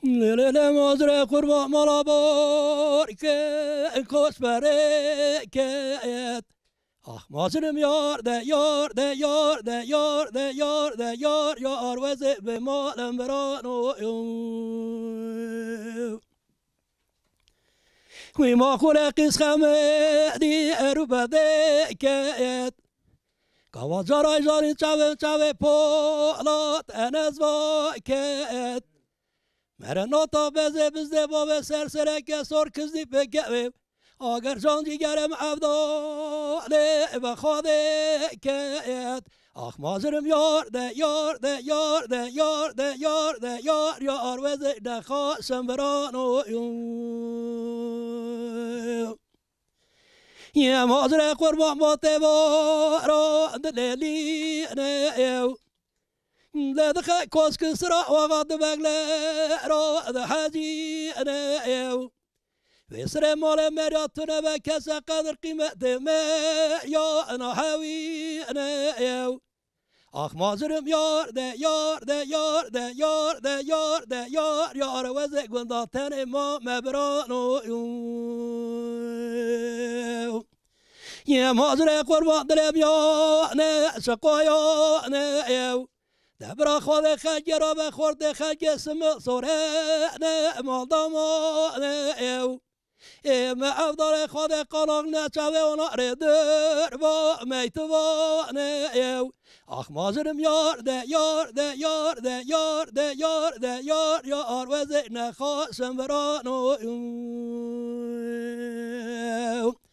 لا مزرعه قربان مالا بارکه کس برکت آخ مازرم یار ده یار ده یار ده یار ده یار ده یار یار وزه به مالم برانو وی ما خلقیس خمدی ارو بدکت کواز جارای جاری چاوه پولات انز واکت مره ناتا بزه بزده بابه سرسرکه سر کزدی بگوه اگر جان جیگرم عبداله بخواده کت آخ مازرم یار ده یار ده یار ده یار ده یار ده یار یار وزه ده خواستم برانو یه مازر قربان باته بارا دلیلی نیو لدخ کوس کسرا وقت بغله را ده حاجی نیو وسر مال مراتنا بكس قدر قيمة ما يا أنا هاوي أنا يو آخ مازرم یار ده یار ده یار ده یار ده یار ده یار یار وزه گنداتن ما مبرانو یه مازر قربان دلم یا نه سقایا نه یو دبر خود خجر بخورد خج سم صوره نه مالداما نه یو ما افضل خود قلق نشوه و نردر با میتوانه یو آخ مازرم یار ده یار ده یار ده یار ده یار ده یار یار وزه نخواستم برانو